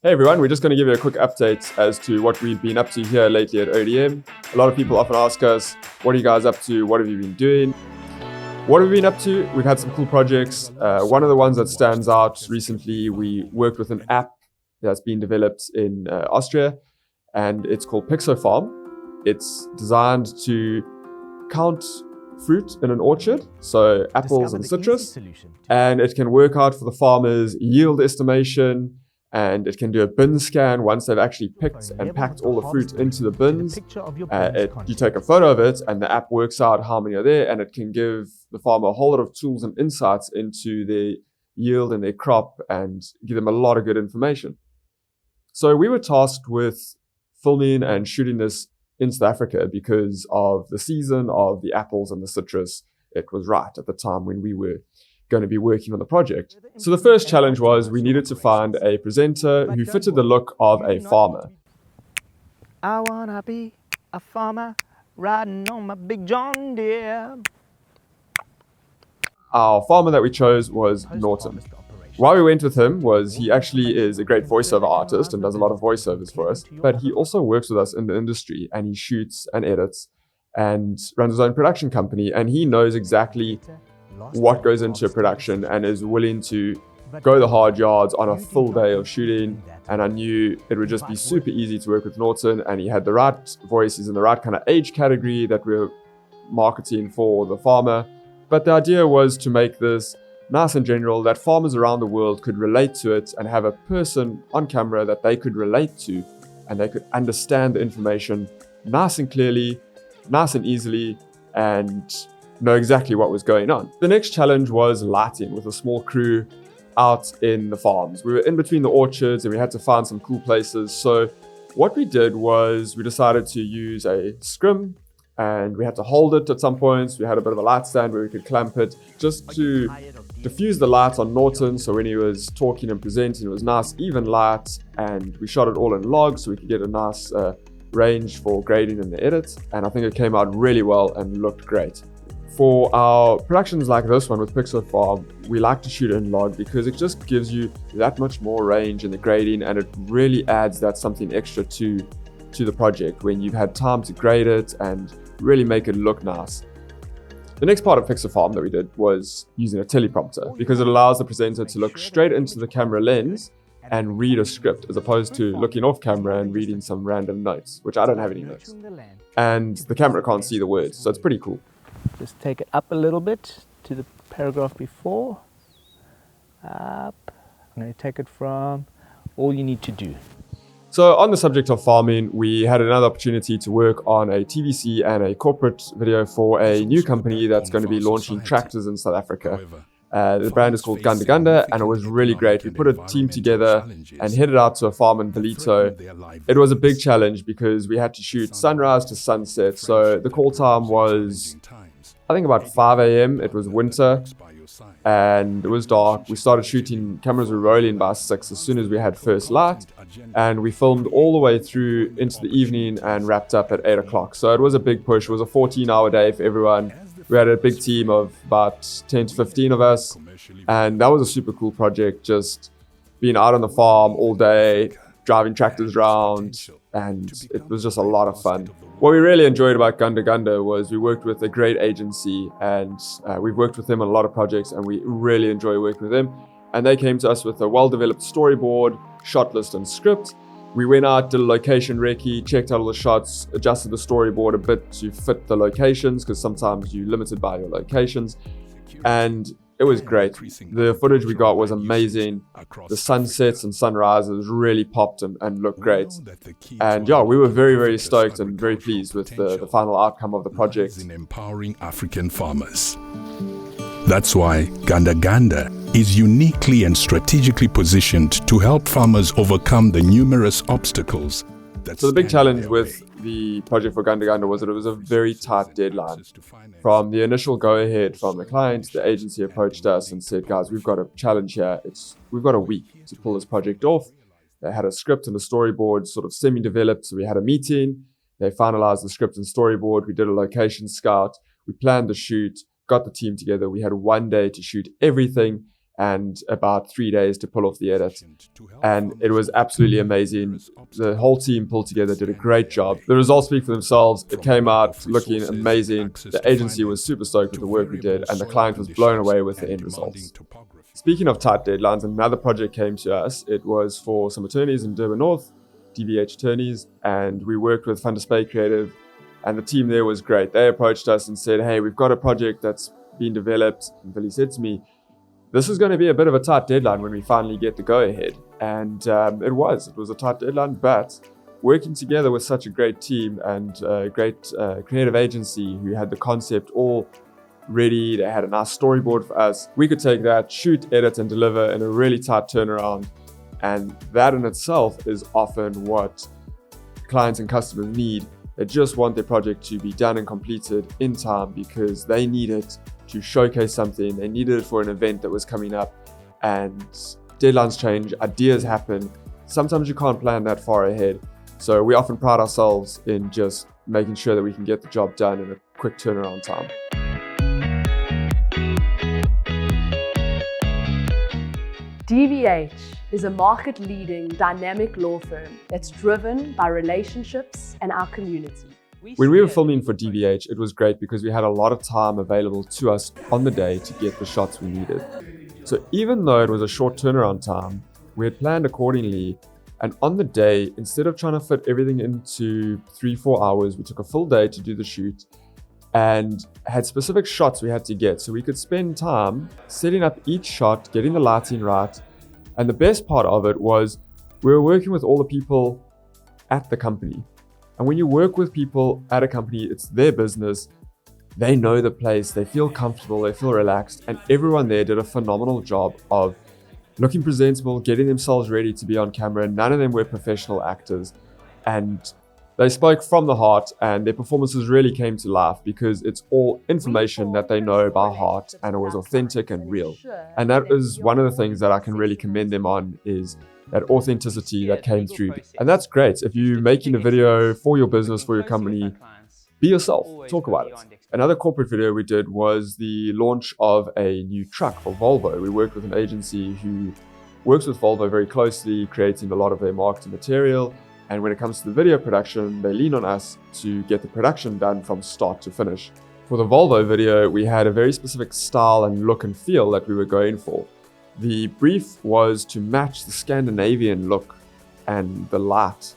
Hey everyone, we're just going to give you a quick update as to what we've been up to here lately at ODM. A lot of people often ask us, what are you guys up to? What have you been doing? What have we been up to? We've had some cool projects. One of the ones that stands out recently, we worked with an app that's been developed in Austria, and it's called Pixo Farm. It's designed to count fruit in an orchard, so apples and citrus, and it can work out for the farmers yield estimation, and it can do a bin scan once they've actually picked and packed all the fruit into the bins. You take a photo of it and the app works out how many are there, and it can give the farmer a whole lot of tools and insights into their yield and their crop and give them a lot of good information. So we were tasked with filming and shooting this in South Africa because of the season of the apples and the citrus. It was right at the time when we were going to be working on the project. So the first challenge was we needed to find a presenter who fitted the look of a farmer. I wanna be a farmer riding on my big John Deere. Our farmer that we chose was Norton. Why we went with him was he actually is a great voiceover artist and does a lot of voiceovers for us, but he also works with us in the industry, and he shoots and edits and runs his own production company, and he knows exactly what goes into a production and is willing to go the hard yards on a full day of shooting. And I knew it would just be super easy to work with Norton, and he had the right voice, he's in the right kind of age category that we're marketing for the farmer. But the idea was to make this nice and general, that farmers around the world could relate to it and have a person on camera that they could relate to, and they could understand the information nice and clearly, nice and easily, and know exactly what was going on. The next challenge was lighting with a small crew out in the farms. We were in between the orchards and we had to find some cool places. So what we did was we decided to use a scrim, and we had to hold it at some points. We had a bit of a light stand where we could clamp it just to diffuse the light on Norton, so when he was talking and presenting it was nice even light, and we shot it all in log so we could get a nice range for grading in the edit, and I think it came out really well and looked great. For our productions like this one with Pixo Farm, we like to shoot in log because it just gives you that much more range in the grading, and it really adds that something extra to the project when you've had time to grade it and really make it look nice. The next part of Pixo Farm that we did was using a teleprompter because it allows the presenter to look straight into the camera lens and read a script as opposed to looking off camera and reading some random notes, which I don't have any notes. And the camera can't see the words, so it's pretty cool. Just take it up a little bit to the paragraph before. Up. I'm going to take it from all you need to do. So on the subject of farming, we had another opportunity to work on a TVC and a corporate video for a new company that's going to be launching tractors in South Africa. The brand is called Ganda Ganda, and it was really great. We put a team together and headed out to a farm in Belito. It was a big challenge because we had to shoot sunrise to sunset. So the call time was, I think, about 5 a.m. It was winter and it was dark. We started shooting, cameras were rolling by 6 as soon as we had first light, and we filmed all the way through into the evening and wrapped up at 8 o'clock. So it was a big push. It was a 14-hour day for everyone. We had a big team of about 10 to 15 of us, and that was a super cool project, just being out on the farm all day, driving tractors around, and it was just a lot of fun. What we really enjoyed about Ganda Ganda was we worked with a great agency, and we've worked with them on a lot of projects, and we really enjoy working with them. And they came to us with a well-developed storyboard, shot list, and script. We went out, did a location recce, checked out all the shots, adjusted the storyboard a bit to fit the locations, because sometimes you're limited by your locations. And it was great. The footage we got was amazing. The sunsets and sunrises really popped and looked great. And yeah, we were very, very stoked and very pleased with the final outcome of the project. In empowering African farmers. That's why Ganda Ganda is uniquely and strategically positioned to help farmers overcome the numerous obstacles. So the big challenge with the project for Ganda Ganda was that it was a very tight deadline. From the initial go-ahead from the client, the agency approached us and said, guys, we've got a challenge here. We've got a week to pull this project off. They had a script and a storyboard sort of semi-developed, so we had a meeting. They finalized the script and storyboard. We did a location scout. We planned the shoot, got the team together. We had one day to shoot everything, and about 3 days to pull off the edit. And it was absolutely amazing. The whole team pulled together, did a great job. The results speak for themselves. It came out looking amazing. The agency was super stoked with the work we did, and the client was blown away with the end results. Speaking of tight deadlines, another project came to us. It was for some attorneys in Durban North, DVH attorneys, and we worked with Van der Spey Creative, and the team there was great. They approached us and said, hey, we've got a project that's been developed. And Billy said to me, this is going to be a bit of a tight deadline when we finally get the go-ahead. And it was a tight deadline, but working together with such a great team and a great creative agency who had the concept all ready, they had a nice storyboard for us. We could take that, shoot, edit, and deliver in a really tight turnaround. And that in itself is often what clients and customers need. They just want their project to be done and completed in time because they need it to showcase something. They needed it for an event that was coming up, and deadlines change, ideas happen. Sometimes you can't plan that far ahead. So we often pride ourselves in just making sure that we can get the job done in a quick turnaround time. DVH is a market-leading dynamic law firm that's driven by relationships and our community. When we were filming for DVH, it was great because we had a lot of time available to us on the day to get the shots we needed. So even though it was a short turnaround time, we had planned accordingly. And on the day, instead of trying to fit everything into 3-4 hours, we took a full day to do the shoot and had specific shots we had to get. So we could spend time setting up each shot, getting the lighting right. And the best part of it was we were working with all the people at the company. And when you work with people at a company, it's their business. They know the place, they feel comfortable, they feel relaxed. And everyone there did a phenomenal job of looking presentable, getting themselves ready to be on camera. None of them were professional actors. And they spoke from the heart, and their performances really came to life because it's all information that they know by heart, and it was authentic and real. And that is one of the things that I can really commend them on, is that authenticity that came through. And that's great. If you're making a video for your business, for your company, be yourself, talk about it. Another corporate video we did was the launch of a new truck for Volvo. We worked with an agency who works with Volvo very closely, creating a lot of their marketing material. And when it comes to the video production, they lean on us to get the production done from start to finish. For the Volvo video, we had a very specific style and look and feel that we were going for. The brief was to match the Scandinavian look and the light.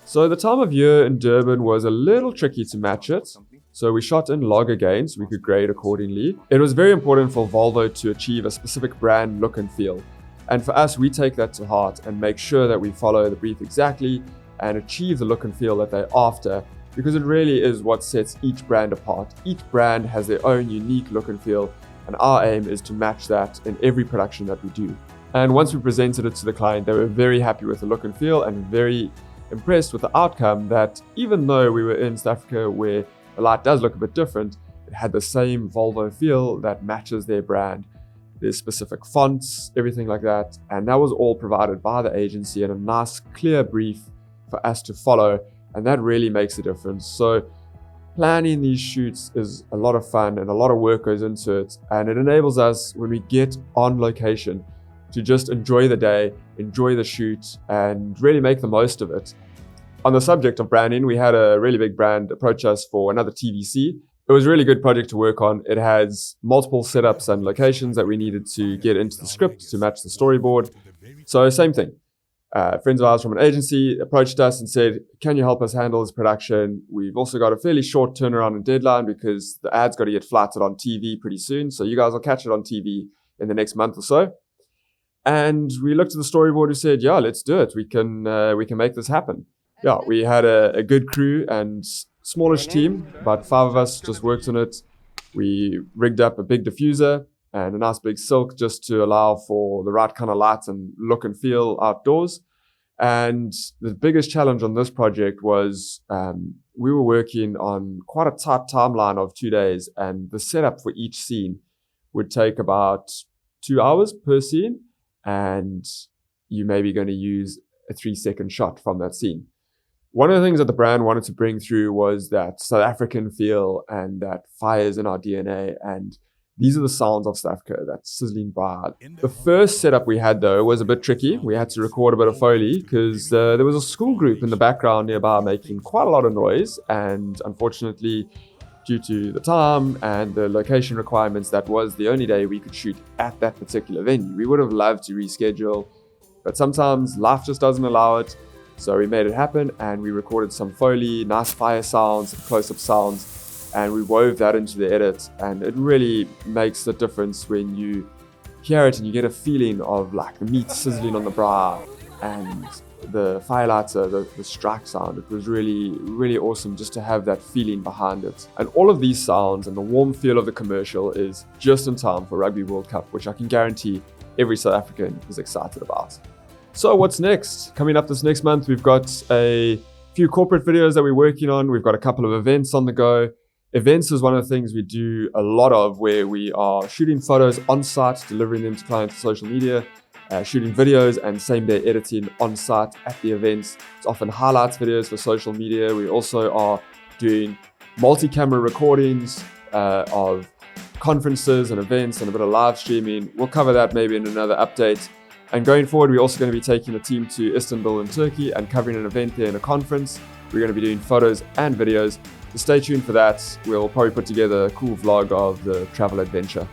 So the time of year in Durban was a little tricky to match it. So we shot in log again so we could grade accordingly. It was very important for Volvo to achieve a specific brand look and feel. And for us, we take that to heart and make sure that we follow the brief exactly and achieve the look and feel that they're after, because it really is what sets each brand apart. Each brand has their own unique look and feel, and our aim is to match that in every production that we do. And once we presented it to the client, they were very happy with the look and feel and very impressed with the outcome, that even though we were in South Africa where the light does look a bit different, it had the same Volvo feel that matches their brand. There's specific fonts, everything like that. And that was all provided by the agency in a nice, clear brief for us to follow. And that really makes a difference. So planning these shoots is a lot of fun and a lot of work goes into it. And it enables us, when we get on location, to just enjoy the day, enjoy the shoot, and really make the most of it. On the subject of branding, we had a really big brand approach us for another TVC. It was a really good project to work on. It has multiple setups and locations that we needed to get into the script to match the storyboard. So same thing. Friends of ours from an agency approached us and said, can you help us handle this production? We've also got a fairly short turnaround and deadline because the ad's got to get flighted on TV pretty soon. So you guys will catch it on TV in the next month or so. And we looked at the storyboard and said, yeah, let's do it. We can make this happen. Yeah, we had a good crew and smallish team, about 5 of us just worked on it. We rigged up a big diffuser and a nice big silk just to allow for the right kind of light and look and feel outdoors. And the biggest challenge on this project was we were working on quite a tight timeline of 2 days, and the setup for each scene would take about 2 hours per scene, and you may be going to use a 3-second shot from that scene. One of the things that the brand wanted to bring through was that South African feel and that fire is in our DNA, and These are the sounds of South Africa, that sizzling bra. The first setup we had, though, was a bit tricky. We had to record a bit of Foley because there was a school group in the background nearby making quite a lot of noise. And unfortunately, due to the time and the location requirements, that was the only day we could shoot at that particular venue. We would have loved to reschedule, but sometimes life just doesn't allow it. So we made it happen and we recorded some Foley, nice fire sounds, close-up sounds, and we wove that into the edit. And it really makes the difference when you hear it and you get a feeling of like the meat sizzling on the bra and the firelighter, the strike sound. It was really, really awesome just to have that feeling behind it. And all of these sounds and the warm feel of the commercial is just in time for Rugby World Cup, which I can guarantee every South African is excited about. So what's next? Coming up this next month, we've got a few corporate videos that we're working on. We've got a couple of events on the go. Events is one of the things we do a lot of, where we are shooting photos on site, delivering them to clients on social media, shooting videos and same-day editing on site at the events. It's often highlights videos for social media. We also are doing multi-camera recordings of conferences and events and a bit of live streaming. We'll cover that maybe in another update. And going forward, we're also going to be taking a team to Istanbul in Turkey and covering an event there in a conference. We're going to be doing photos and videos. So stay tuned for that. We'll probably put together a cool vlog of the travel adventure.